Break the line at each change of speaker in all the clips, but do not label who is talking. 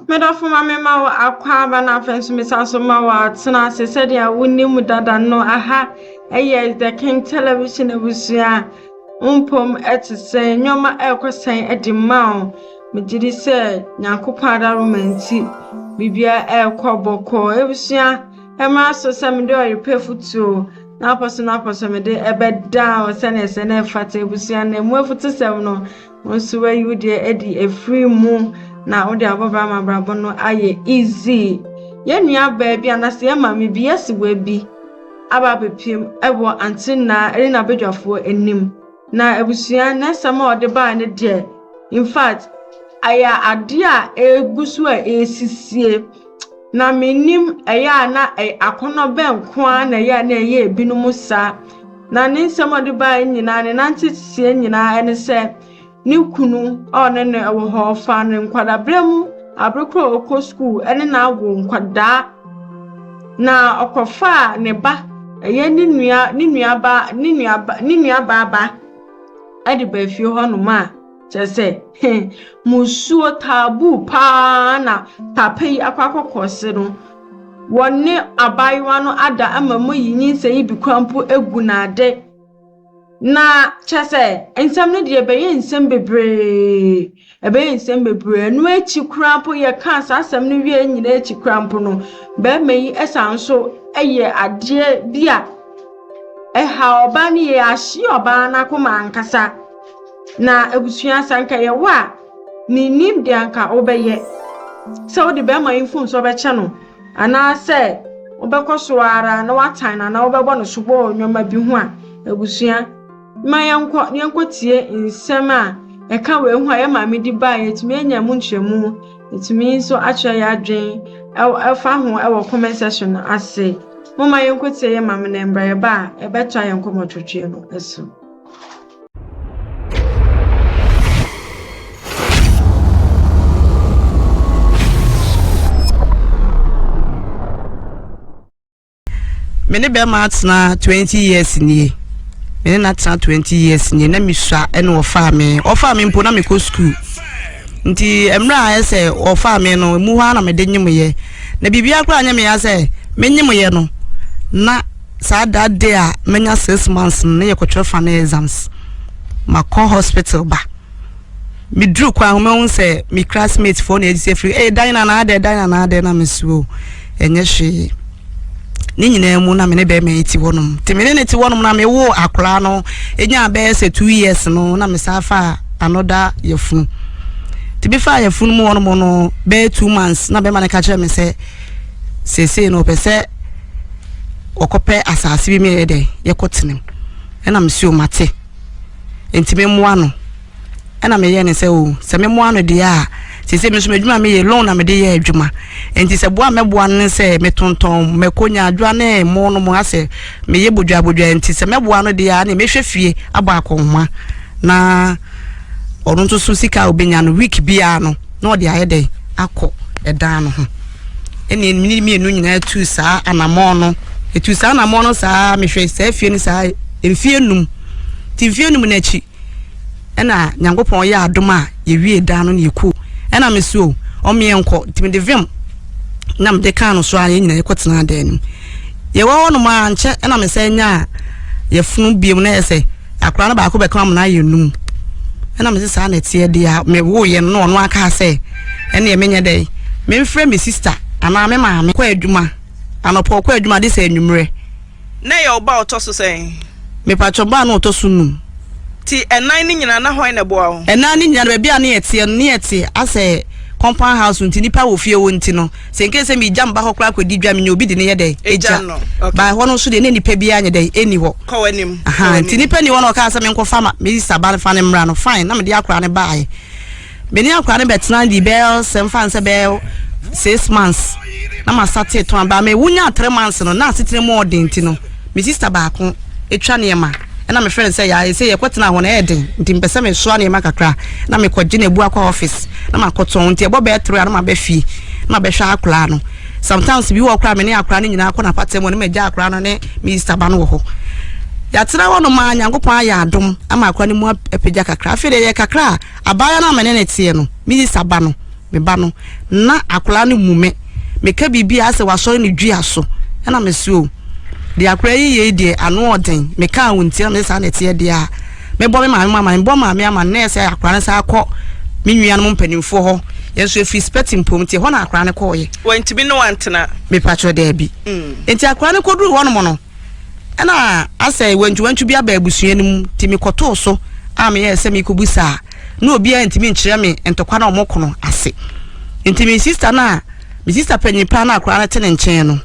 Medafo mame ma wo akwa ba na fenso misaso ma wa tena se said ya woni mu dada no aha eye the King Television ebusua umpom etse nyoma ekosan edimao mejiri se nyankopon da romanti bibia ekoboko ebusua ema so sem de oyepefutu na aposo me de ebeda o sene na fata ebusua na mu afutu sem no wonso wa yudi edi efri mu na odi ababa ma brabo no aye easy ye nua ba bia na se ma me bia se wa bi aba bepiem ebo antina eri na bedwafo enim na ebusua na sama odi ba ne de in fact aya ade a egusu a esisie na menim aya na akono benko a na ya na ye ebinum sa na ne sama odi ba nyina ne nantete nyina ene se ni kunu one ne wo ho fa ne nkwada bremu abrekro oko school ene na awo nkwada na okofa ne ba eye ni nua ba ade ba fie ho no ma chese musuo tabu pa na papai akwakokose no wonne abayiwa no ada amamu yinyin se yibi kwampo egu na ade na chese ensem ne de beye ensem bebre no echi krampo ye kansa asem ne wie nyina echi krampo no be meyi esanso eye ade bia ha oba ne ye ahye oba na koma ankasa na ebusua sanka ye wa ni nim de anka obeye se wo de be ma info so be che no ana se obekoso ara na watan na obebo no subo nyoma bi hu a ebusua ma yanko tie nsem a eka we hu a ye ma me di ba yetumi anya mu nchemu yetumi so acha ya adwen efa ho e wo comment section ase mo ma yanko tie ye ma me na mbra ye ba e betwa yanko motwetwe no eso
mene be ma atna 20 years ni mene na atna 20 years ni na misua ene ofa me mpo na me ko school nti emra ayese ofa me no mu ha na me de nyimye na bibia kra anya me ya se me nyimye no na sa that day a menya 6 months na ye kwotwe fa na exams makọ hospital ba mi dru kwa ho me se mi classmate for na edise free dina na ade na mesuo enye hwe ni nyina mu na me ne be me eti wonum ti me ne ti wonum na me wo akra no enya be se 2 years no na me safa another yefunu ti be fa yefunu mu wonum no be 2 months na be ma ne ka kire me se no pese okope asase bi me de yekotenem na me si o mate enti me mu ano na me ye ne se o se me mu ano de a se me so medwuma me ye loan na me de ye adwuma enti se boa me boa ne se me tonton me konya adwa na mo no mo ase me ye bodwa enti se me boa no de a na me hwe fie aba akonwa na orun to so sika obenya no week bia no na ode aye de akọ edan no ho eni mi enu nyina tu saa anamon no etu saa anamon no saa me hwe saa fie ni saa enfie num ti fie num na chi ena nyankopon ya adoma ye wie dan no na yeku ena mesuo omienko timi de vim na me de kan no so a ye nyina yekotena dan ye wo no ma nche ena me senya ye funu biem na ese akra na ba ko be kam na ye num ena me sa na tie dia me wo ye no no aka se ena ye menye dai me mfre me sister ana me ma me kwa adwuma anopo kwa adwuma de se anwumre
na ye oba otoso sen
me pacho ba na otoso num
ti enan ni nyina na hoin na boa ho
enan ni nyina be bia na yete ase compound house nti nipa wo fie wo nti no se nke se mi jamba ho kra kwedi dwa me nyo bi de ne ye de eja ba ho no so de ne nipa bia nya de eni ho
ko anim
nti nipa ni wono ka asa me nko fama me saba fa ne mra no fine na me de akra ne bae me ni akra ne betna di bel sem fan se bel 6 months na ma sate to aba me wunya 3 months no na asitire mo odenti no me sister ba ko etwa ne ma na me friend say ya say yekwetena ho na eden nti mpese me so na makakra na me kwaje na bu akwa office na makoton nti ebo be 3 na ma be fi na be hwa akra no sometimes bi wo akra me ne akra ne nyina akọ na patem ne me ja akra no ne Mr. Ban wo ho ya tira wono ma nyankopon aya adom ama akra ne mu apagya kakra afi de ye kakra abaya na me ne tie no Mr. Ban no me ba no na akola no mume me ka bibia ase wasori ne dua so na me so de akora yi de ano oden me ka wonti na me sa na tie de a me bo me mama me bo mama ama na ese akora na sa akọ me nwia no mpanimfo ho yenso efi specting pomti ho na akora ne ko ye
wenti bi no antena
me pacho de bi enti akora ne koduru ho no mo no na ase wantu bi aba abusua nim ti me koto so a me ye se me kobusa na obi a ntimi nkyere me entokwa na omokono ase enti me sister na me sister panyin pa na akora na tene nchen no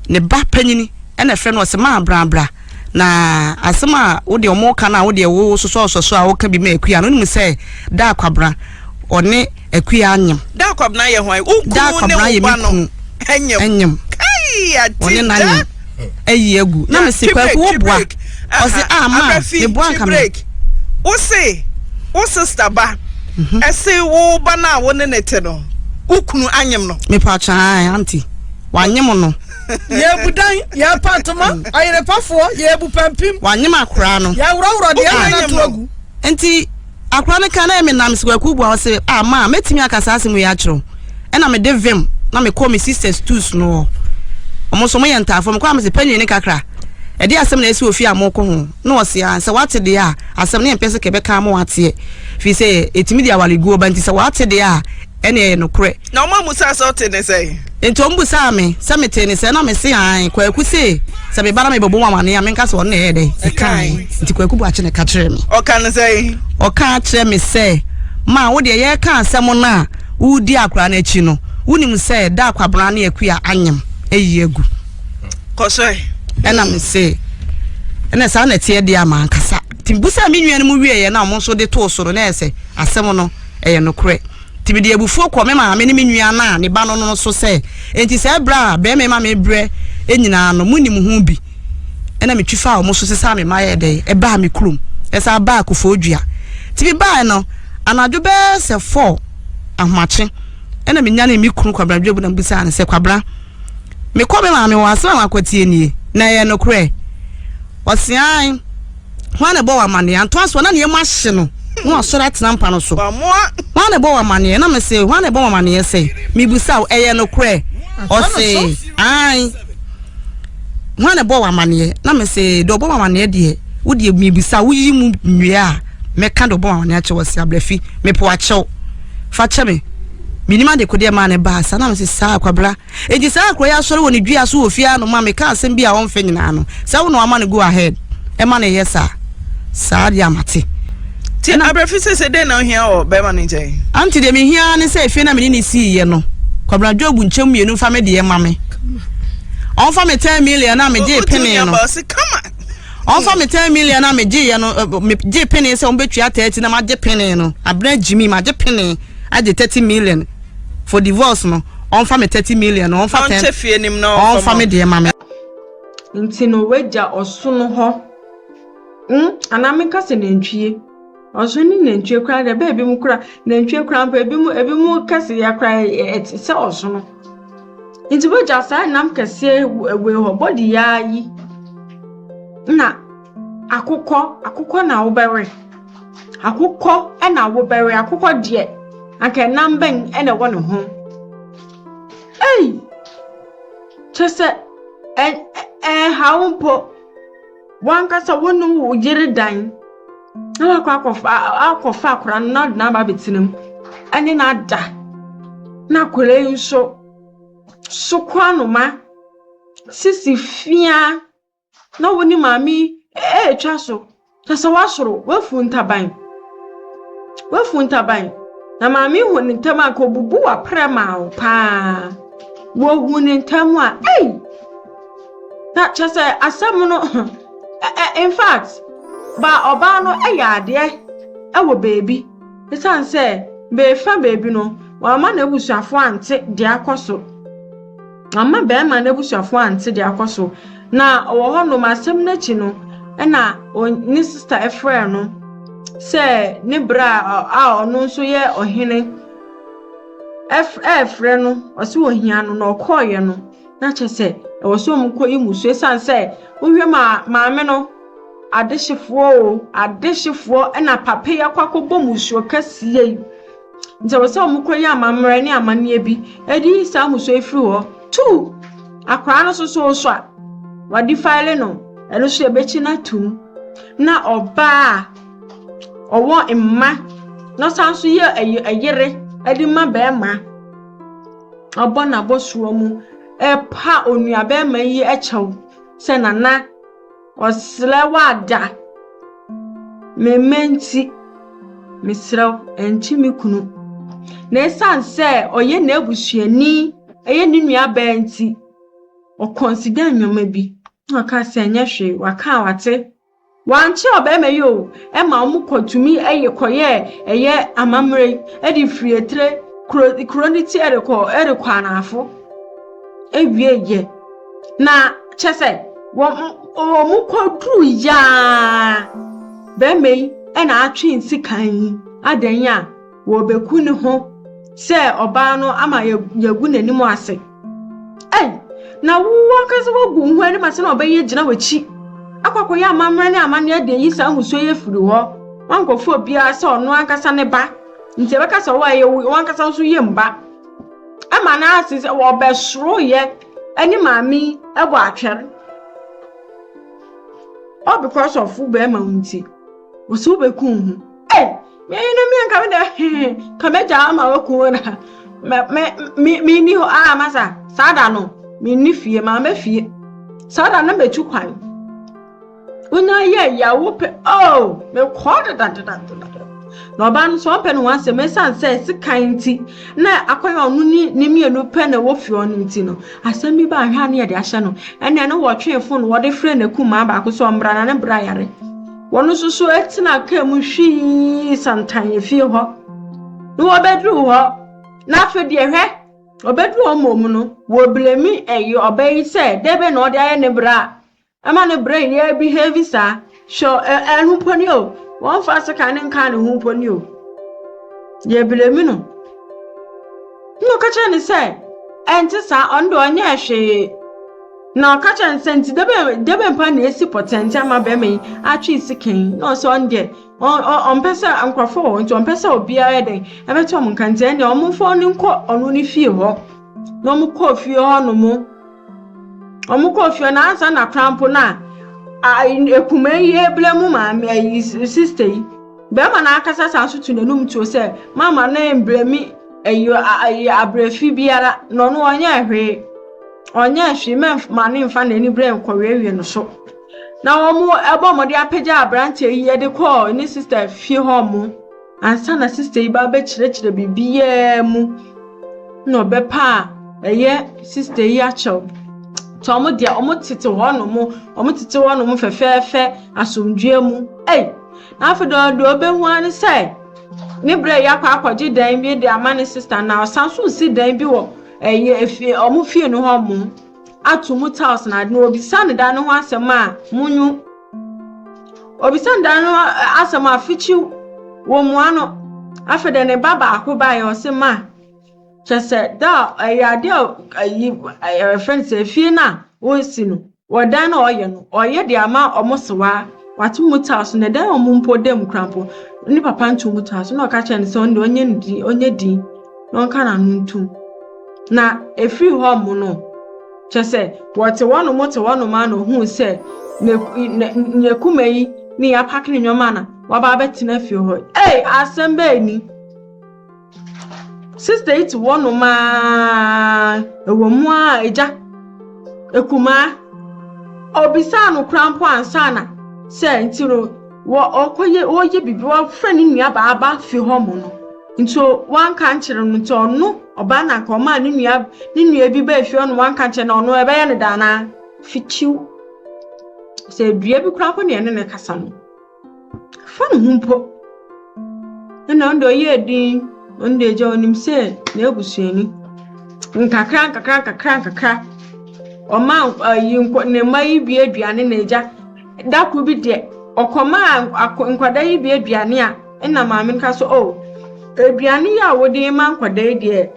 ne ba panyini ena frɛ no se ma bra na asema wo de omoka na wo de wo so a wo ka bi ma akua no nim se da akwabra one akua anyam
da akwabna ye hwan ukunu ne wo no anyam kai ati
one na anyam ayi egu na me se kwaku wo boa o se ma e boa nka me wo sister ba ese wo ba na wo ne nete no ukunu anyam no me pa cha auntie wanyem no
ye budan ye patoma ayere pafo ye bu pampim
wanyem akora no
ya wura de na to agu
enti akora ne kana me nam se kwaku bo se ma metimi akasa asem ya kyerɛ ɛna me de vim na me call me sisters tools no omo so mo ye ntafo me kwa me se panyi ne kakra ɛde asem na esi ofi amoko ho na ɔse a sɛ wate de a asem ne mpese ke beka mo wate fi se etimi de awalego ba nti sɛ wate de a ɛne no kore
na ɔma musa sɛ ɔte ne sɛ
enti ombu sa me sɛ mete ne sɛ na me se an kwaku se sɛ me bara me bobo mamane a me nka sɛ ɔne yɛ de sekai nti kwaku bu ache ne ka kyerɛ me
ɔka ne sɛ
ɔka kyerɛ me sɛ ma wo de yɛ ka asɛm na wo di akora na achi no wonim sɛ da akwabra na akua anyam eyi egu
kɔsɛ
ɛna me se ɛna sa na tie de ama nkasa timbusa me nua no mu wie yɛ na mo so de to soro na ɛsɛ asɛm no ɛyɛ no kore tibidi ebufuo kwa me ma me ne me nua na ne ba no so se enti se bra be me ma me bre enyina no munim hu bi ena me twifa o mo so se me ma ye de e ba me krum e sa ba akofo odua tibi ba no anadwo be se 4 ahmache ena me nya na me krum kwabra dwebu na busa na se kwabra me kwa me ma me wase ma kwatie nie na ye no kre osian hwana bo wa mane anto aso na ne ma hye no no asora tena mpa no so hwana bo wa mane na me se hwana bo wa mane se mi busa eye no kre o se ai hwana bo wa mane na me se do bo wa mane de wo de mi busa wo yi mu nwia me ka do bo wa mane ache wo se ablafi me po ache fa che me minima de kode ma ne ba sa na me se sa kwabra eji sa akro ya soro woni dua so ofia no ma me ka asem bia won fa nyina no sa wo no ama ne go ahead e ma ne yesa sa dia mate
ti abrafi se de na ohia o be ma ne je
anti de me hia ne se efie na me ni si ye no kwabra dwobu nchem mienu fa me de ma me on fa me 10 million na me je pene no on fa me 10 million na me je ye no me je pene se on betwa 30 na ma je pene no abra jimi ma je pene aje 30 million for divorce no on fa me 30 million on fa 10
fie nim no
on fa me de ma me
nti no weja osono ho anameka se nantwie osoni nantwie kra de ba ebi mu kra nantwie kra mpa ebi mu kase ya kra se osono nti weja sa nam kase we ho body ya yi na akukọ na wo bere akukọ na wo bere akukọ de aka namben na wo ne ho chese haumpo wankasa wonu wo yiri dan na akọfa akora na ba betinam ani na da na kore nso sokwanoma sisi fia na woni mami twa so tasa wasoro wafu ntaban na mami hu ntama ko bubu wa prema o pa wo hu ntamu a na chese asem no in fact ba oba no ade wo baby isan se be fa baby no wa ma na busuafo ante de akoso amma be ma na busuafo ante de akoso na wo ho no masem na chi no na ni sister efre no se ni bra ono nso ye ohene efre no o se ohia no na okoye no na chese e wo so mko imusu esan se ohwe maame no adehifo na papa ya kwakobo musuo kasiye nti wo se omukoyi amamre ne amane bi edi sa muso efiri ho 2 akra no so a wadi file no elo so ebechi na tum na oba owo emma no sanso ye ayere edi ma be ma obo na bosuo mu pa onua be ma yi echew se nana osle wada mementi misrew enti mikunu na esanse oye na ebusuani eye ni nua ba enti o consider nyoma bi aka se nyehwe waka wate wanche obema yo e ma omukotumi koye eye amamre edi frietre chronity ereko anafo ewieye na chese omukodru ya bemei e na atwe nsikan adanya wo beku ne ho se oba no ama yagu nanim ase na wo kase wogu hu ani mase na obeye gina wachi akwakọ ya amamre ne amane ade yi sa huso ye firi ho wankofo obia se ono ankasa ne ba nti be kasa wa ye wankasa nso ye mba ama na asise wo besro ye ani mami ebo atwer all because of fu be ma unti wo so be ku hu me nka me de ka me ja ama wo ku na me ni ho masa sada no me ni fie ma me fie sada na me tu kwan una ye ya wo pe me kwada da no ban so pe no wanse me san se sikan ti na akoya onu ni mienu pe na wo fie onu ti no asem bi ba hwa na ye de ahye no ene no wo twe fo no wo de frɛ na kuma ba ko so mbra na ne bra yare wono susu etina ka mu hwi santan ye fie ho no wo bedru ho na fe de hwe obedru o mom no wo blemi obayi se debe na ode aye ne bra ama ne brain ye behave sa sho enu poni o won fa se kan nka ne hu poni o ye blemi no ka che ne se enti sa ondo onye hwe na ka che nsenti debe mpa na esi potenti ama be me atwi sikin no so onde on pesa ankwafo nti on pesa obia eden ebeto om nkante ne om fo ni nko onu ni fie ho no om ko fie ho no mu om ko fie na ansa na krampo na ekume ye blemu ma me sister yi be ma na akasa sanso tu nanum tu se mama na emblemi ayo abrefi biara no no onye hwe ma ne mfa na ni brain ko wewe no so na omu ebo mode apagya abrante yi de call ni sister fie ho mu ansa na sister yi ba be chire bibiye mu no be pa eye sister yi acho to omu dia omu tete ho no mu fefefe asomdue mu na afido be hu ani say ni brain yakwa akwaje dan bi de amane sister na osanso si dan bi wo efi omu fie no ho mu atumu house na no obisa da no ho asema munyu obisa da no asema fichi wo mu ano afede ne baba akoba ye osema chese da ayade ayi friends efie na wo si no wodan na oye no oye de ama omosewa watumu house ne dan omumpo dem krampo ni papa ntumu house no ka chen se onye di no kana nuntum na efiri ho mu no chese wote wonu ma no hu se ne kumeyi ni ya pakni nyoma na waba betina fi ho asembe ni sister it wonu ma ewo mu a eja ekuma obisa no krampo ansana se ntiro wo oye bibi wa frani nua ba fi ho mu no nto wan kan kire no nto no oba na ka ma ni nua bi ba fi ono wan kan kire no no ebe ye ne dana fichiu se dua bi kura ko ne kasa no fa no humpo na ndo ye din ndo eje onim se na ebusuani nkakra oma yi ne mai bi aduane na eja daku bi de okoma nkwada yi bi aduane a na maame nka so aduane ya wode ma nkwada yi de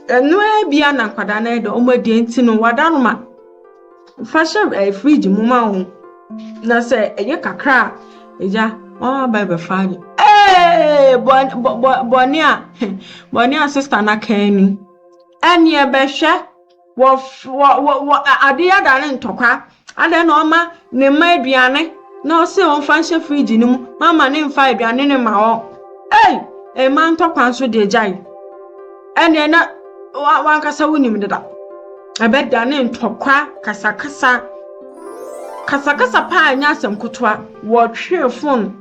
enu bia na nkwada na de omadi ntino wadanoma fashion fridge mu ma ho na se eye kakra eja ba be faani bonia sister na kani eni ebehwe wo ade ya da ne ntokwa ade na oma ne ma aduane na o se on fa hye fridge ni mu mama ne mfa aduane ne ma ho e ma ntokwa nso de jai eni na wan kasa wonim deda abeda ne ntokwa kasa pa anya asem kotwa wo hwe phone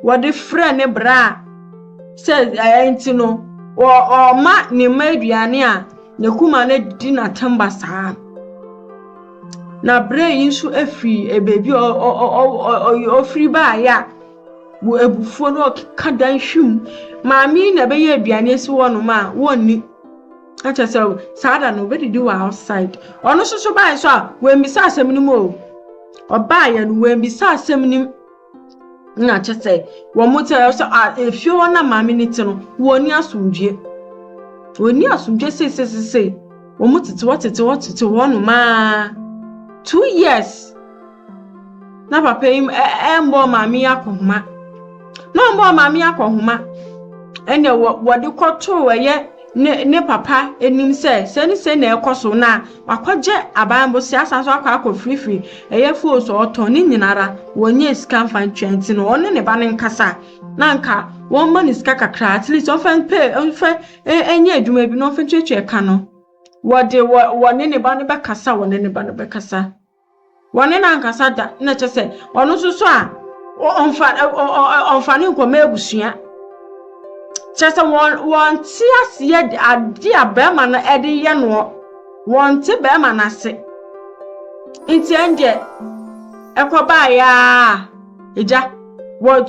wo de frɛ ne bra se ayanti no o ma ne ma aduane a ne kuma ne di na tamba saa na bra yi nso afri bebi o free ba ya wo ebufuo no ka dan hwim maami na be ye aduane si wo no ma wonni acha se sada no be di wa outside ono so ba so a we mbisa asem ni mo oba ya no we mbisa asem ni na acha se wo mote so efio na maami ni ti no woni asomdwe se wo motete wo no ma 2 years na papa im embo maami akohuma no mbo maami akohuma ene wo de kwoto weye ne papa enim se na ekoso na akwaje abambo siasa so akwa free eye fo so oto ni nyinara wonye scan fan 20 no one ne ba ne nkasa na nka won ma ni ska kakra at least on fan pay on fa enye adwuma bi no fan twetwe ka no wode wone ne ba ne be kasa wone ne ba ne be kasa wone na nkasa da na chese ono so a on fa ni ko megusua chese won ti ase ade abema na ede ye no won ti bema na se nti ende ekoba ya eja wo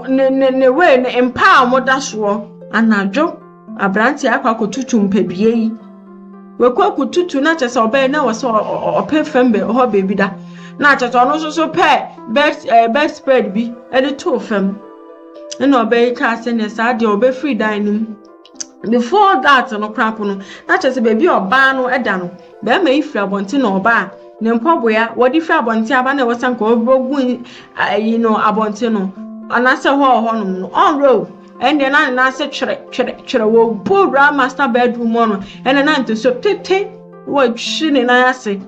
ne we ne empa moda so anadwo abranti akwa kotutu mpabie yi we kwa kotutu na chese obe na wo so ope fembe ho bebi da na chese ono so pe best spread bi ede to fem no be ka se ne sa de obe free dining before that no crap no na chese baby oba no eda no be ma ifri abonti na oba ne mpoboya wodi free abonti aba na wosanka obogun abonti no anase ho no no on road and then na se chere wo bora master bedroom no and na nto so tete wo hwini na ase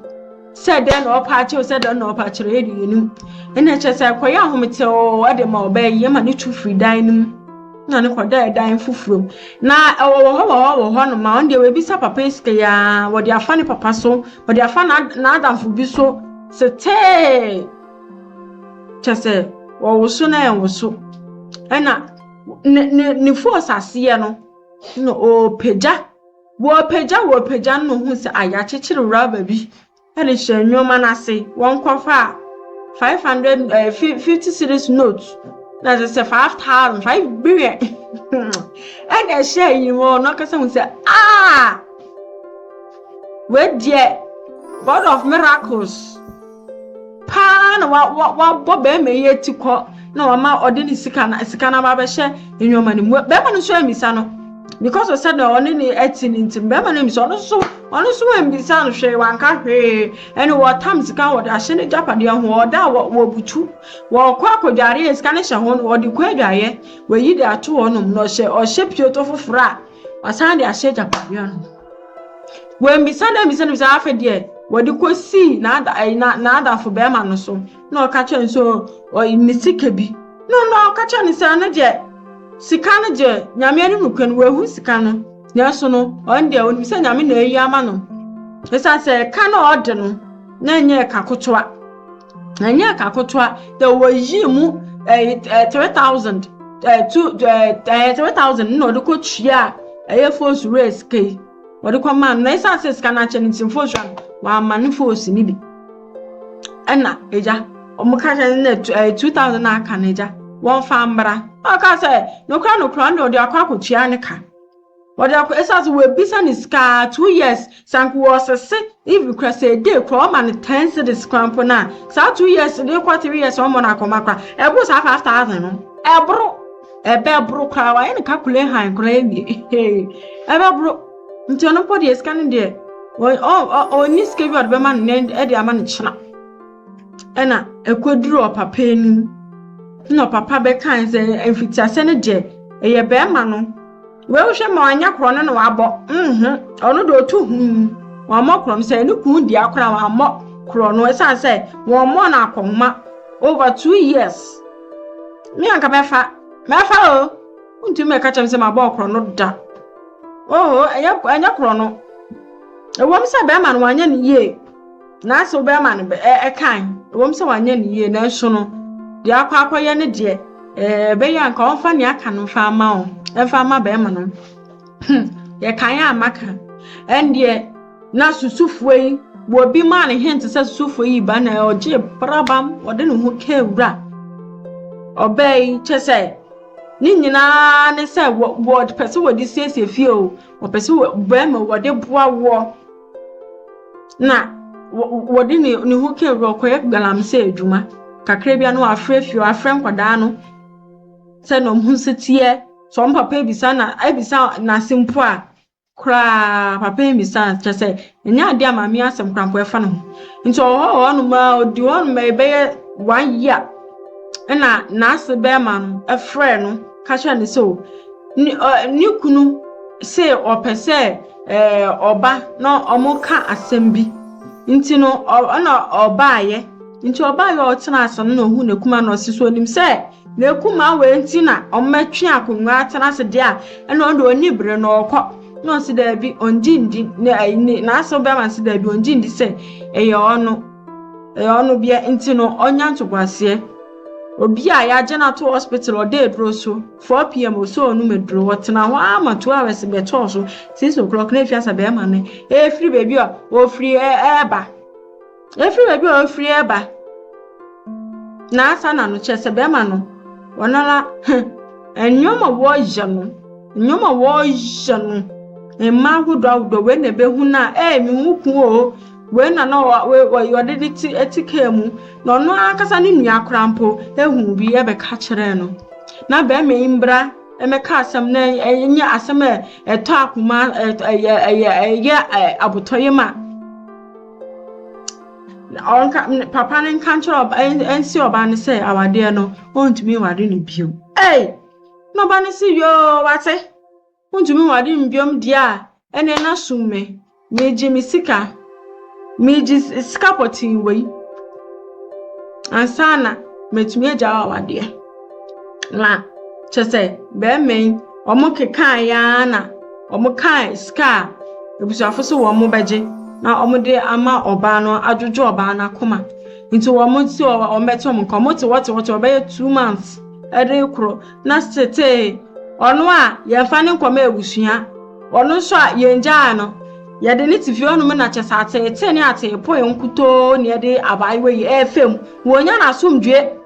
said then opa che said then opa chere edi nim ene che se akoya ahomete o ade ma oba ye ma ne tu free dining na ne koda dan fufuro na wo no ma onde we bisa papa iske ya wo de afa ne papa so wo de afa na adamfo bi so se te che se wo so na en wo so ena ne force asiye no o peja no hu se aya chechire rubber bi ene hye nwoma na se won kofa 550 series notes na se 5,000 billion ene hye yimo no kasa hu se we die God of miracles pan wa bobe me yeti ko na wama odini sika na ba be hye nwoma ni be ma no so amisa no because o said no oni ni etin ntim be ma no amisa no so amisa no hwe wanka hwe ene wo tam sika wo da hye ne japade ho oda wo butu wo kwa kodware sika ne hye ho no odi kwa adwaye we yi de ato ho no no hye o hye pioto fofora wasan de hye japade no we amisa na afa de wodi kosi na ada fo be ma no so no ka chen so o ni sika bi no ka chen se na je sika na je nyame ani nukwan we hu sika no na so no on de oni se nyame na eyi ama no esa se ka na ode no na nye ka kotoa de wo yi mu 3000 3000 no de ko twia force race kai wodi ko man na esa se sika na chen ntim force wa man force ni bi ena eja omuka chen na 2000 na aka na eja won fa mbra aka se no kra no de akwa kotua ne ka wodi akwa esa so we business ka 2 years sanku was se if you cross a day kro man 10 cities kwampo na sa 2 years de kwa 3 years o mo na akoma kra e bu sa 5,000 no ebe bro kra wa ene calculate han kra ebi ebe bro nti ono podi escan de o ni schedule be man ne e de ama ne china ena ekwaduru opapa ni no papa be kan se enfitiase ne de eye be ma no we wo hwe ma anya kro no wa abo ono do tu wa mo kro se ne ku di akra wa mo kro no esan se wo mo na akoma over 2 years me anka mefa o untu me ka chem se ma bo kro no da anya kro no ewom se be ma no anya ne ye na so be ma no kan ewom se wanya ne ye na so no di akwaye ne de be ya nka onfa ne aka no fa ma o enfa ma be ma no ye kan ya amaka ende na susufuei wo bi ma ne hint se susufuei ba na oje brabam ode ne hu kewura obey chese ni nyina ne se wo pese wo di siesie fie o pese wo be ma wo de boa wo na wo di ne hu kewura ko ye galam se adwuma kakra bia no afrefio afrem kwada no se no hu setie so papa ebisa na simpo a kra papa ebisa chese nya ade amami asem krampo efa no nti no ma odi on ma ebe 1 year na ase be ma no efre no ka hwe ne so ni kunu se opese oba no omoka asem bi nti no na obaye nti obaye otena asem no hu ne kuma no siso nim se na kuma we nti na omatwe akonwa atena se de a ena ondo oni bre no okọ no si da bi onjindi na aso be man si da bi onjindi se eye ono bia nti no onya ntogwase obi a ya jena to hospital o dey dro so 4 pm so onu medro wotena ho ama 2 hours be to so 6 o'clock na fiasa be man e free baby o free eba e free baby o free eba na asa na no chese be man no wonala enyoma wo jano emma gudo we na be hu na mi hu ku o we na no we yode di etika mu no no akasa ne nua krampo ehu bi e be ka kire no na be me imbra e me ka asem na enya asem eto akuma abotoye ma onka papa ne kan chiro ensi oba ne se awade no ontumi wade ne biom no ba ne si yo wate ontumi wade ne biom dia ene na summe meji misika meji skapoti we ansana metumi eja awade na chese be men omukekan ya na omukan ska ebusuafo so wo mo beje na omude ama oba no adwojo oba na koma nti wo mo ti o meto mo komo ti what obey 2 months ere kro na sete ono a ye fa ne nkoma ebusua ono so a ye nja no ye de ne tifi ono mo na chesa ate ne ate po enkuto ne de abaiwe ye efem wo nya na somdwe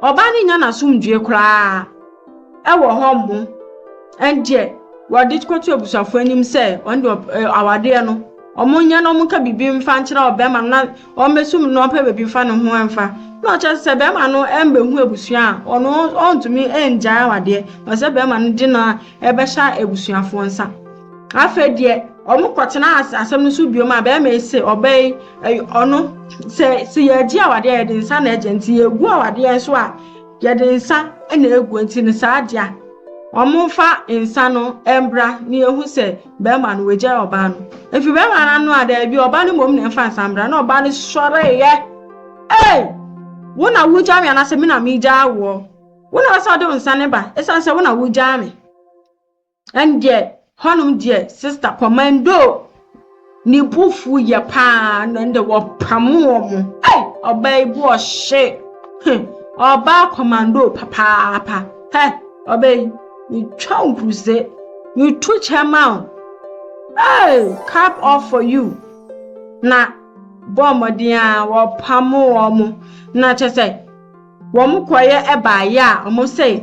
oba ne nya na somdwe kra ewo ho mo enje wo de kwotu ebusuafo anim se onde awade no omunya no muka bibi mfa nkyira obema na omesum no pa bibi mfa no ho emfa na ocha se bema no embe hu ebusua ono ontumi enja awade o se bema no di na ebesha ebusuafo nsa afedie omukotena asem no so bioma bema ese obey ono se ye ji awade ye de nsa na agenti egu awade enso a ye de nsa na egu enti ne sa adia omufa insano embra ni ehu se be ma no weja oba no efi be ma na no ada bi oba no mom na mfa nsambra na oba no sore ye wona wuja me na se me na me ja wo wona sa de nsane ba esan se wona wuja me ande honum die sister commando ni bufu ye pa na nde wo pamu omo oba ibu o she oba commando papa oba you chunk cruise you touch him out cap off for you na bomodian wo pamu omo na chese wo mkoye eba ya omo say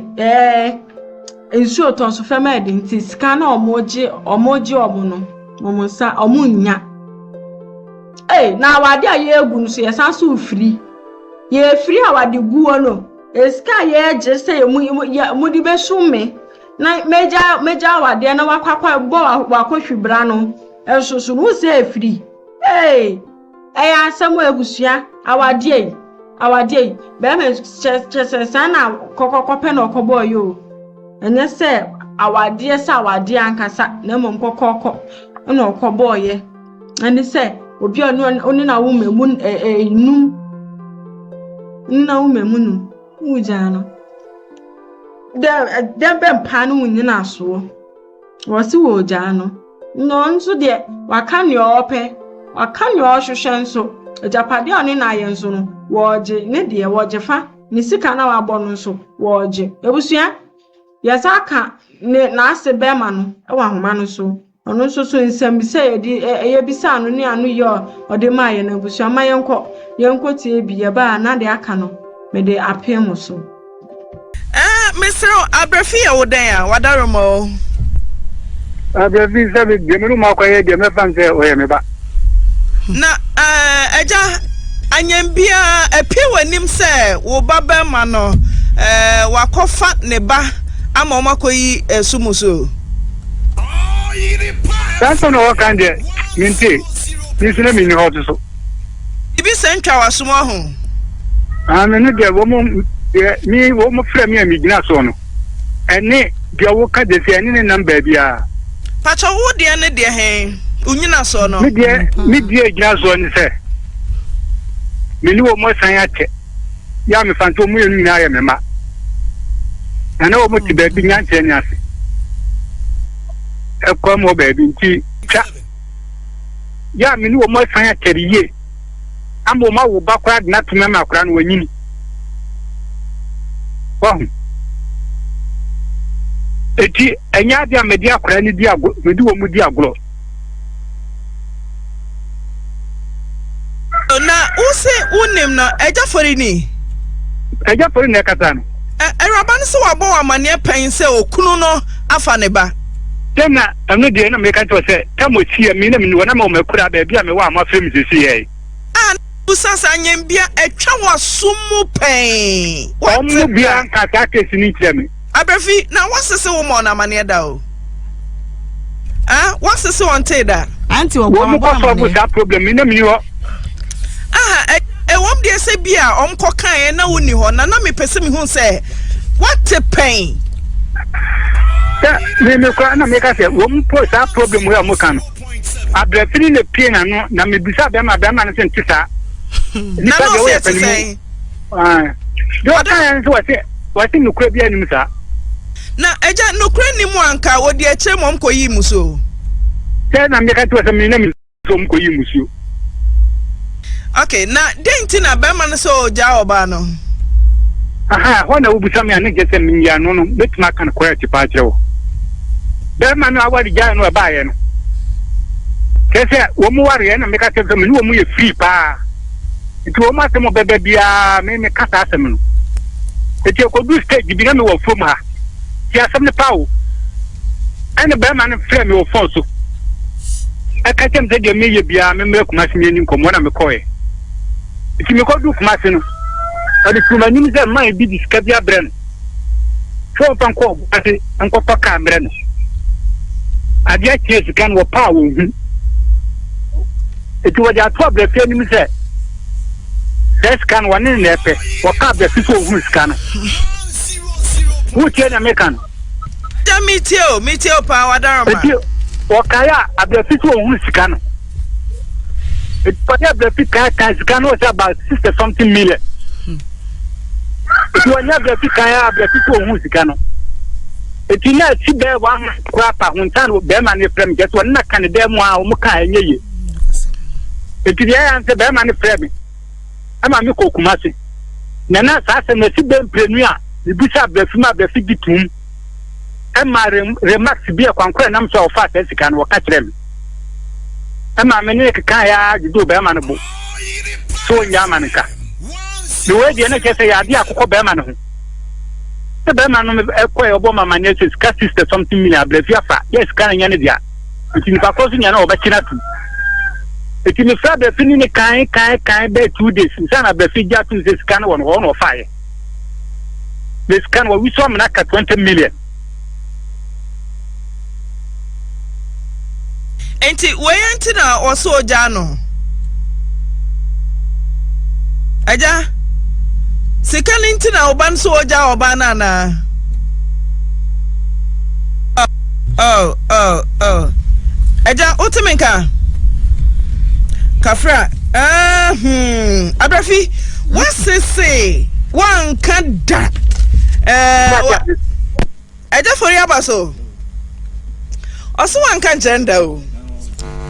ensu otonso fema edinti sika na omoji omo no omo sa omo nya na awade aye egu no so yesanso free ye free awade guo no eska ye je say mu di besume na meja awade na wakwakwa bo wakohwibra no ensoso no say free asamo egusua awade awade be me chese sana kokokope na okobo yo enye se awade se awade ankasa na mom kokoko na okobo ye ene se obi oni na wo memu num na wo memu nu uja no de be mpa no nyina so wo si wo ja no no nso de waka ne ope waka ne ohwehwe nso ejapade oni na ye nso no woje ne de woje fa ne sika na wabọ no nso woje ebusua yesaka ne na ase be ma no e wa homa no so ono nso so nsem bi se ye bisa no ne anu ye ode ma ye na ebusua ma yenko tie bi ye ba na de aka no me de apem so
Mr. Abrafi ya wodan a wadaromo
Abrafi sabe gemenu makwaye de me fanse oye me ba
na eja anyambia epiwanim se wo baba ma no wakofa ne ba ama o makoyi sumuso
tanto no wakande minti nisune mini hoto so
ibi sentwa wasumo ho
amene de wo mo mi wo mo frɛ mi amigina so no ene de wo ka de se ene ne namba bia
pacho wo de ne de hen unyina so no
mi de gina so ne se mi ni wo mo san ate ya me fanto mu yenu na ya me ma ana wo mo ti ba bi nyanche ni ase e ko mo ba bi nti cha ya mi ni wo mo san ate riye ambo ma wo ba kwa na tuma ma kwa no wanyini eti enya dia media akora ni dia medi wo mu dia agro
na use unim na eja fori
ne kata no
eraba no se wabo amane pen se okunu no afa ne ba
tena anu de na me ka to se tamosia mi na mi wona ma o makura ba bia me wa ma fem sisi ye
usasa nyembia etwa wasumu pen
wamu bia nkata kesi ni kyereme
Abrafi na wasese wo mo na mane da o wasese won te da
anti wo
mo ko solve that problem mi na mi ho
wom de se bia omko kan na woni ho na me pese mi hu se what a pain
me ko na me ka se wom po that problem we am kan Abrafi ne pie na no na me bisa be ma na se ntisa
na no se te say
do kan so wati nukwe bia nim sa
na eja nukwe ni mu anka odi eche mom koyi muso
te na me ka to se me na mi so m koyi muso
okay na denti na be man so ja oba no
hona ubusa me ane gese mi ya no betima kan correct pa chewo be man awari ja no ba ye no kese wo mu wari na me ka te me wo mu ye free pa iti wo ma te mo bebe bia me kasa asem no eti ko du stage bi na me wo fom ha ti asem ne pawo ene be man frɛ me wo fon so e ka tem de me ye bia me kuma se me ni nkomo na me koye eti me ko du kuma se no odi kuma ni ze man bi diska bia brɛ no so pan ko ati anko pa ka brɛ no adia chese kan wo pawo hu eti wo ja to brɛ fe ni mi se scan one in nepe waka be fiso hu scan who tell American
meteo pa wadarama
waka ya abe fiso hu scan it put up the fika scan was about 60 something million it was never fika ya abe fiso hu scan it na si be one kwapa huntan be man ne frame just one na kan dem a o mu kan enye it ya answer be man ne frame ama me ko kumase na sa se na si be mprenu a bibisa Abrafima Abrafi gitum ama remax bi akwankora nam so ofa sika no waka kire me ama me ne keka ya gido be ma no bo so nya ma nka the way de na kese ya dia akoko be ma no ho se be ma no me ekwa obo mama ne sika sister something million Abrafi afa yes kan nya ne dia nti nipa ko so nya na obakina tu eti me fra Abrafi ni kan be 2 days sana Abrafi ja tu se scan won ho no fire the scan we saw me na 20 million
enti we enti na oso ja no aja Sika ninti na oban so oja obana na. Oh. Eja otimenka. Kafra. Abrafi, what say? One can da. Eja for yabaso. Also one can gender.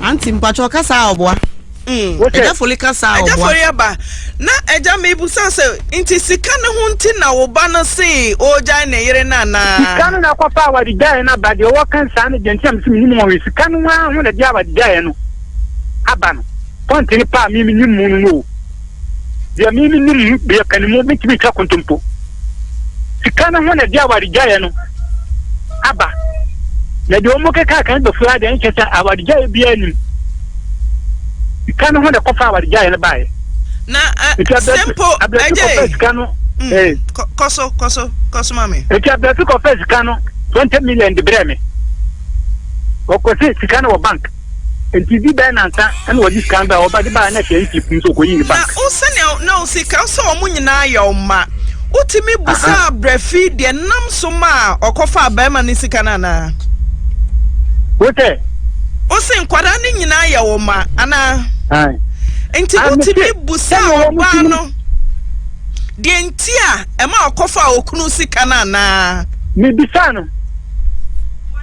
Auntie mpacho kasa obwa. Eja foli kasa obwa.
Eja for yaba. Na eja mebu sanse inti sika ne ho nti na wo ba no se oja na yire na na.
Sika no na kwafa awadi guy na bade wo kan sa ne genti am simi ni mo we sika no wa ho na dia awadi guy no. Aba no. Ponti ni pa mi ni mu no. Dia mi ni be kan mo bi tibi ka kontompo. Sika no ho na dia awadi guy no. Aba. Na de omo ke ka kan do fura de ncheta awadi guy bi anu. Sika no ho na kwafa awadi guy na bae.
Na simple aje koso mami
e tia betu ko face kanu 20 million de breme o ko se sikana wo bank enti bi ba na nta na wo di scan ba o ba di ba na ke iti so ko yin bank
na o se na o sika so o munyina ya o ma utimi busa brefi de nam so ma okofa ba ma ni sika na na
wote
o se nkwada ni nyina ya o ma ana
ai
enti utimi busa o ba no de enti a e ma okofa okunu sika na na
mi bisa no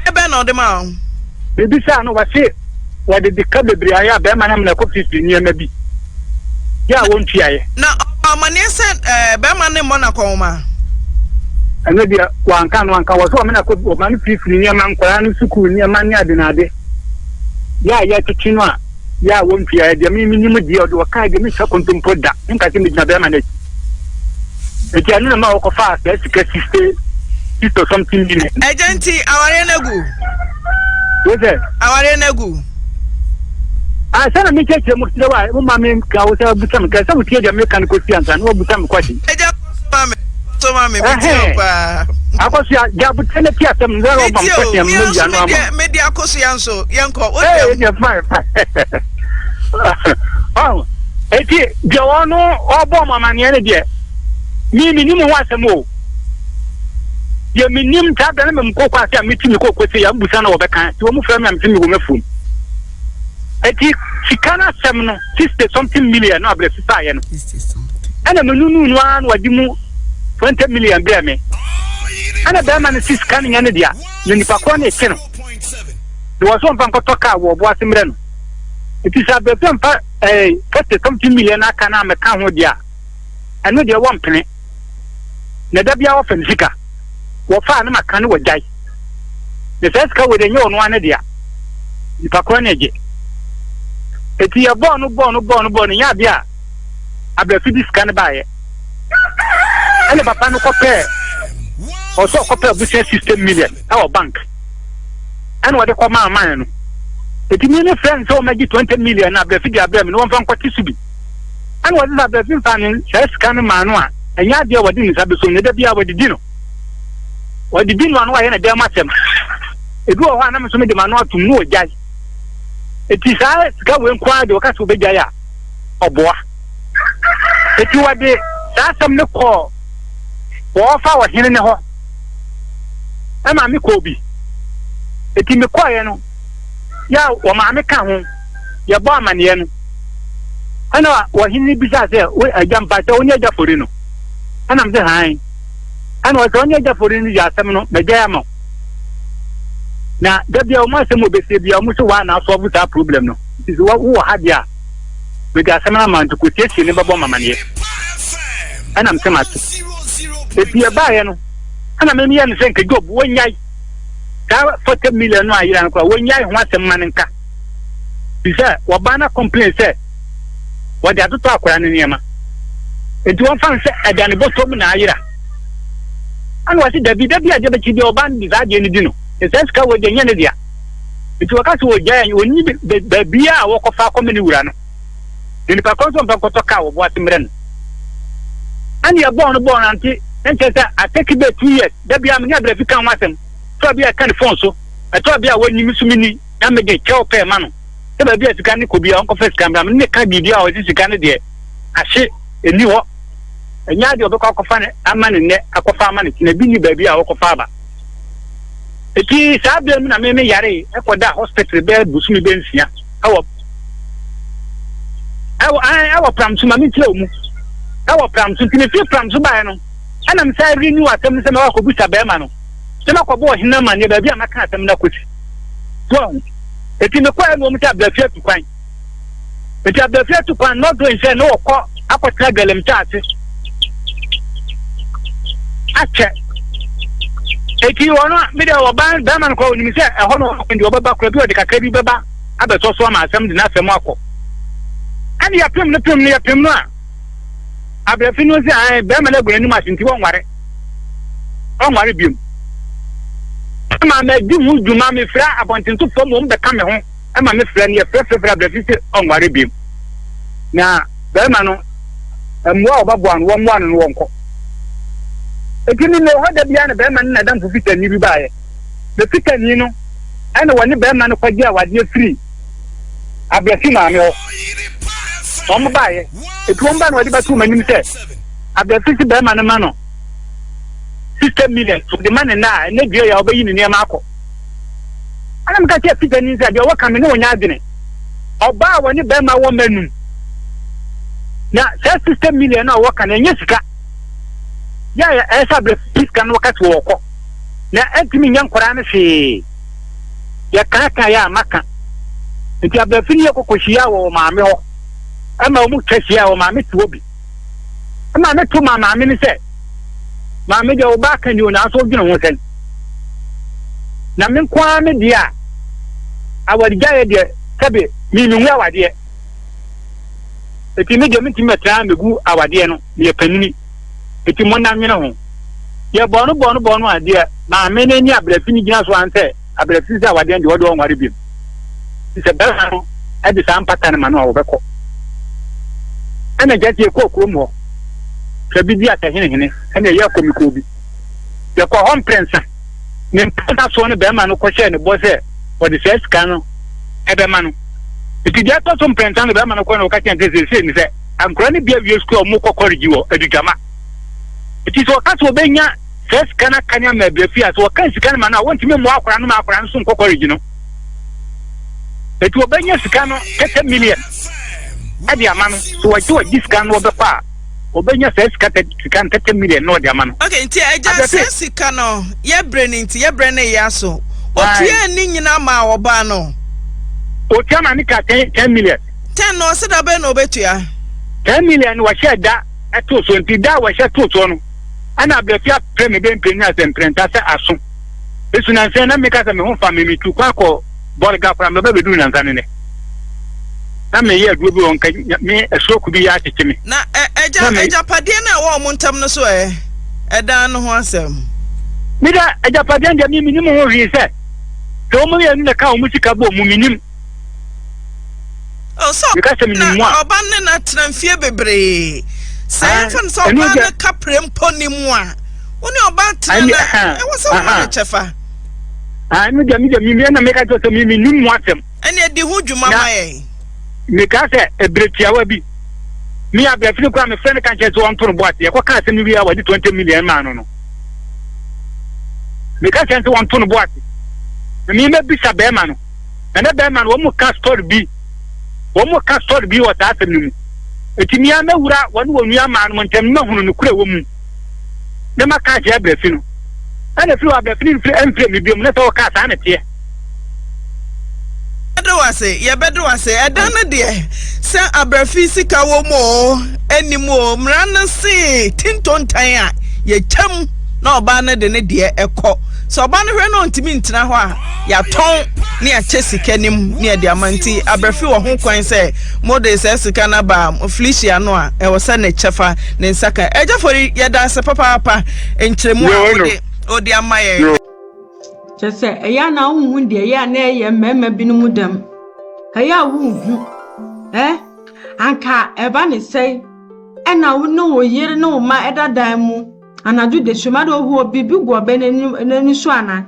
ebe na o de ma
mi bisa no wa se wa de ka bebre aya ba ma na na ko 50 ni ma bi ya won tuaye
na amane se be ma ne mo na ko ma
ene dia wa anka wa so ma na ko ma ni 50 ni ma nkwa ni sukuu ni ma ni ade na ade ya tutinu a ya won tuaye de mi ni mu dia o ka de mi sa kontompo da nka ti mi na be ma na eti anu na o ko fa sika 60 something million
agenti aware nagu
wote
aware nagu
sana mi cheche mu tlewa mu mami ka o sa butam ka sa butie de me kan ko sianza no butam kwati
eja so mami butie pa
akosi ja butene tia tem zero bam kwati am no ya no am
media akosi yanso yanko o
de ya fine eti jawono obo mama ne ne de mi ni mu wasemo ye minim ta da na mko kwa sia mitimi ko kwese ya mbusa na obeka ti wo mu fra me amtimi wo mafum eti sikana sem no 60 something million no abre sisa ye no ana menunu no an wadi mu 20 million be me ana be ma ne sikana nya ne dia ne nipa ko na eke no do so mpa nkoto ka wo bo asemre no eti sa be mpa 40 something million aka na me ka ho dia eno dia wo mpene na da bia wo fensika wo fa na maka ne wajai ne seska we de nyo no ane dia nipa ko na eje eti ya bonu ya bia abia fi scan baaye ele papa no kope o so kope business system million our bank and what they call man no eti mi ne friend so magi 20 million na abia fi dia abia mi no won fa nkwati subi and what is abia fi fan scan man no a enya dia wadi ni sabe so ne da bia wadi di no wadi di no wa ye na dia matem edu o ha na me so me de man no atum no ojai eti sa sika we nkwa de o ka so be jaya oboa eti wade sa sam ne ko wo fa wa hine ne ho e ma mi ko bi eti me kwa ye no ya wo ma me ka ho ya bo amane no ana wa hine bi sa se we ajamba ta onye jafori no ana mze han ana wa onye jafori no ya sam no be jaya ma na dabia o ma se mo be se bia mo so wa na solve that problem no is what who had ya we ga sama man to quotation ne babo mamane ana mse ma to e bia ba ye no ana me miya ne se nke job wonyai ka 40 million no ayira no kwa wonyai ho asem man nka bisa wa bana complain se wa de atoto akora ne niema enti won fan se adane botom na ayira ana wasi dabi aje be chidi oban di za je ni dino eseska we de nyane dia enti wakati wo jaya oni be bia wo ko fa komini wura no ni pa konso mpa ko toka wo bo atimre no ani ya bon anti encheta ateki be 2 years da bia me abra fika wasem to bia kan phone so to bia woni misumini na me de cheo pe ma no te ba bia sika ni ko bia on ko first camera me ka bibia o sika ni de ahye eni ho enya de obekọ akọfa ne amane ne akọfa amane na bi ni baabi a akọfa aba eti saa bia mu na me yare ekoda hospital be busumi be nsia awo pramsu ma mi tire mu awo pramsu tini fi pramsu ba no ana me sai renew atem se me wa ko busa be ma no se ma ko bo hina ma ne baabi a maka atem na kwoti so eti me kwa no mu ta bla fia tu kwan eti abla fia tu kwan no do nse no ko akotra galem taate ache eti wono me de oban da man ko ni se e hono ndi obaba kura bi o de kakra bi beba abeto so ma asem de na asem akọ ani ya pem no a abrefi no se ai be ma na gura ni ma sinti won ware biom ma me di mu duma me fra abontin to fo mo be ka me ho e ma me fra ni e fra abrefi se on ware biom na be ma no emwa obabo an wo mwa no wonko ekini ne ho da bia ne be ma na dam fu fitani bi baaye be fitani no ene woni be ma no kwaji awade free abrefi ma me ho omo baaye etuom ba no wadi ba tu manim se abrefi si be ma no ma no 60 million for the man na ne dio ya obayi ni niam akọ ana mka tie fitani se de wo ka me ne wonya adene oba woni be ma wo manum na 60 million na wo ka na nya sika ya esa abrefi kan wakati wo kọ na entimi nya nkora na hwe ya kaka ya maka nti abrefi ni ekokohia wo maame ho ama mu twahia wo maame ti obi ama me to maame ni se maame de oba kan ni ona so dwene ho sen na me kwa me dia awadiga ye de sabe mi nwu awade eti me de me ti metra megu awade no ye panini eti mo na nwene ho ye bonu ade maame ne ni abrefi ni gina so anse abrefi se awade de wodo onware bi se be ha no e de sam pattern ma no obekọ ana jati e ko mo sabi dia ta hene ana ye komiko bi ye ko hon prensa ne mpata so ne be ma no ko she ne bo se o de se scan no e be ma no ti dia to so prensa ne be ma no ko no ka chen se ni se ankora ne bia wi school mo ko korigi wo adugama ti so ka so be nya se scan akanya ma be fi aso ka scan ma na won ti me mo akora no ma akora no so ko korigi no eti obenya scan no 10 million adi amano so wa discount no be pa obenya se sika 10 million no di amano
okay nti eja se sika no ye brand ya so otua ni nyina ma oba no
otua ma ni ka 10 million
10 no se da be no betua
10 million wa she da eto so nti da wa she to no ana abefia premi be mpenia se mprenta se aso esu na se na me ka se me ho fa me tu kwa ko borga fra me be du na nzane ne na me ye aduo bi won ka me esoku bi ya tete me
na eja pade na wo mo ntam no so edan no ho asem
mi da eja pade ndia mi minim ho ri se to mo ye na ka o mu sika bo mu minim
oh so na oban ne na transfer bebre sai fan so oban na kaprem poni mu a woni oban tena na e wo so ma chefa
mi na me ka to mi minim mu asem
ene di hu dwuma ma ye
me ka se ebretia bi mi abrefi kwa me friend kan che so on to boat ye ko ka se mi wi awadi 20 million man no me ka se on to boat mi me bi sa be man no na be man wo mu ka store bi wo ta se mi eti mi ama wura wonu wonu ama no ntem na hunu no kura wo mu na ma ka je abrefi no ana fi abrefi ni enfre mi bi mu na so ka sa na tie
ye bedo wase edan na de se abrafi sika wo mo enimo mra na se tintontan a ye cham na oba na de ne de ekọ so oba no hwe no ntimi ntina ho a ya ton ne ya che sika nim ne de amanti abrafi wo ho kwan se mode se sika na ba Felicia no a e wo se ne chefa ne nsaka eja fori ye da se papa enkyeremu a odi amaye
Just say, a na wound, dear, ya nay, member binum dem. Kaya woo, Anka, Ebani say, and I would know year no my other diamond, and I do the Shumado who be big or ben any swana.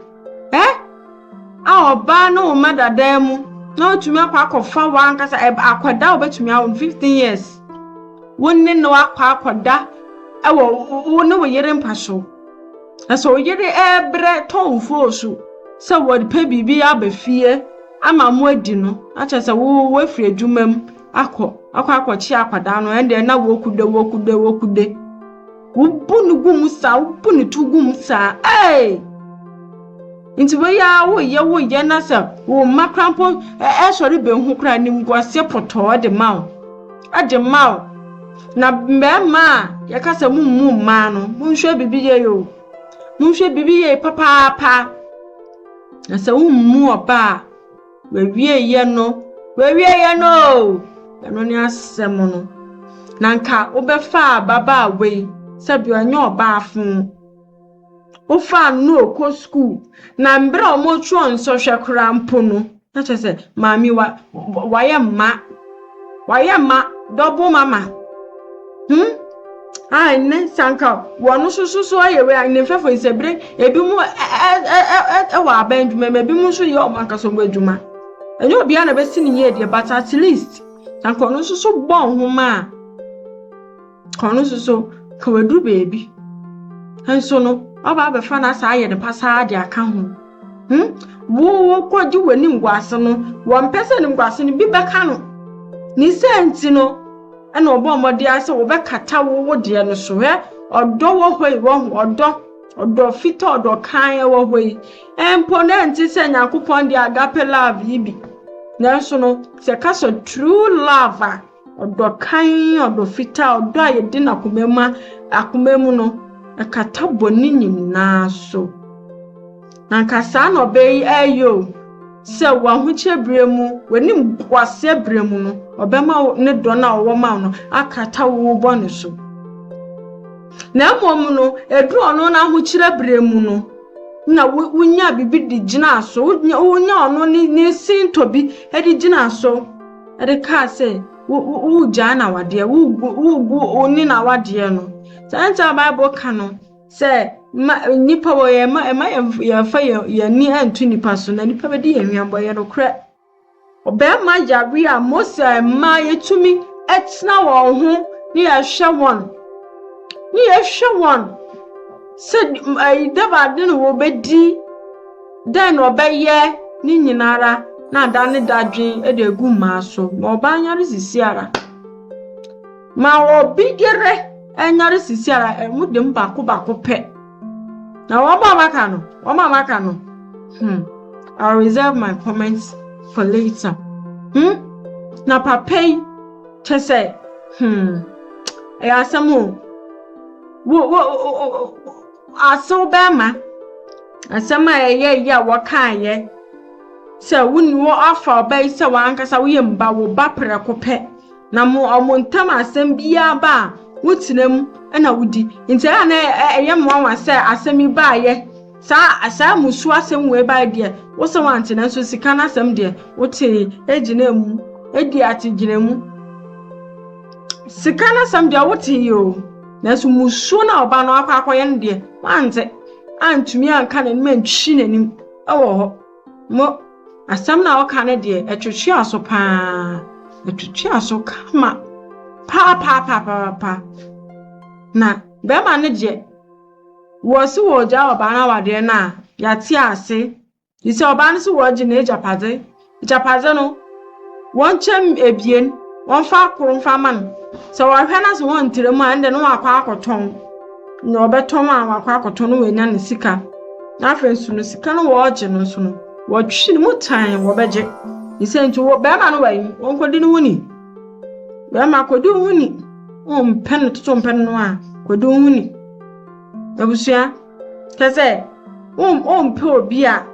Our bar no matter diamond, no to me a pack of 4 1 I quadra bet me out in 15 years. One no aqua quadra, wo ne wo yere mpaso aso yere ebre tonfo so se wo pe bibi abafie ama mo adi no acha se wo afri adwumam akwachi akwada no ende na wo kude wo bunu gum sa wo bunu tugum sa nti wo ya wo ye na se wo makrampo sori be hu kra ni ngwase poto de mawo ade mawo na mbema yakasa mummu ma no munhwe bibiye yo munhwe bibiye papa na se mummu oba wewie ye no eno ni asem no nanka obefa baba we se bi onye oba afun ofa no ko school na mbre omochuo nso hwe kra mpo no na chese mami waye ma double mama ne sanka wonu susu ayewe ne fefo isebre ebi mu wa abandwuma ebi mu so ye o mankaso gbadwuma enye obi a na besi ne ye de but at least sanka onu susu bon homa kono susu ka wadu baby hanso no oba be fa na sa aye ne pasa de aka ho wo kwaji wani ngwase no wo mpese ne ngwase ne bi beka no ni senti no ana obo omode ase wo bekata wo de no so he odo wo hoi wo odo fita odo kan wo hoi emponent se nyakopon de agape love yibi nanso no se kaso true love odo kan odo fita odo ayedi na akomemu no akata boni nyina so nankasa no be ayo se wa hu chebremu wani kwase bremu no obema ne do na wo ma no akata wo bone so na mom no edu ono na hu chebremu no na wunya bibi di gina so wunya ono ni sintobi edi gina so edi ka se wu jana wade wu oni na wade no santa bible kano se nipa wo ye ya fa ya ni antu nipa so na nipa be di enwambo ye no kra obema yawe a mosa ma yetumi etna wo ho ni ya hwe won se deba de no wo bedi den obeye ni nyinara na da ne dadwen e de gu ma so oba nyare sisiara ma obigere enyare sisiara emu de mbako pe na wama maka no I'll reserve my comments for later na papay chese asamo wo aso bema asama ye wakaye se wuni wo afa obai se wankasa wo yemba wo bapre kope na mo omontam asem bia ba wutinam na wudi nti ana eyemo anwa se asemi baaye sa musu asem we ba de wo se wante na so sika na asem de wote ejinamu edi atiginamu sika na asem de wote yo na so musu na oba no akwakoye nde wante antumi anka na mantwi nanim ewo ho mo asem na woka ne de etwetwe aso pa etwetwe aso kama pa na bema ne je wo si wo ja oba na wade na ya ti ase isi oba ne si wo je na ejapade no won chem ebien won fa koro mfa man so wo hwe na so won tiremu ande no akwa akoton na obeton akwa akoton no wenya ne sika na afensu no sika no wo je no so no wo twi ne mutan wo beje ise nti wo bema no wayi won kodi no wuni bema kodi wuni pen to pen no a kodo huni abusua kese pe obi a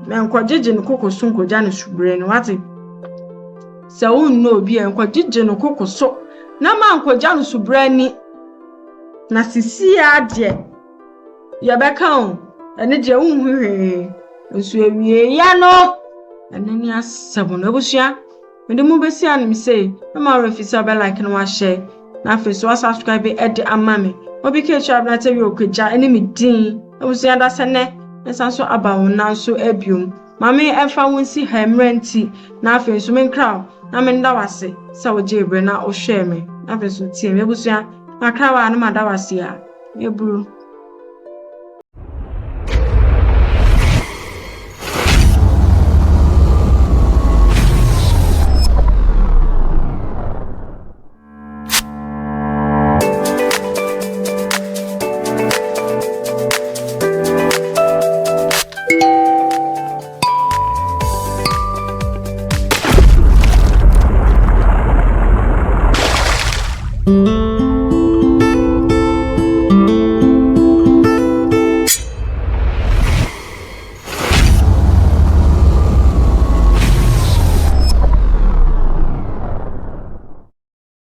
me nkwajeje no kokoso nkwaja no subre no wate se no obi a nkwajeje no kokoso na ma nkwaja no subre ni na sisi ade ya beka on ene je hwe nso ewie ya no ene ni asabo no abusua me de mu besi an mi say na ma refisa be like no wa share na fe so subscribe e de amame obi ke chab na tewi okja ene mi din obusi anda sene nsanso abawo nanso abium mame efa wonsi hemrenti na fe so men kraw na men da wase sa wo jebre na o hwe me na fe so tie me obusi Makra wa no madawasia. Ebru.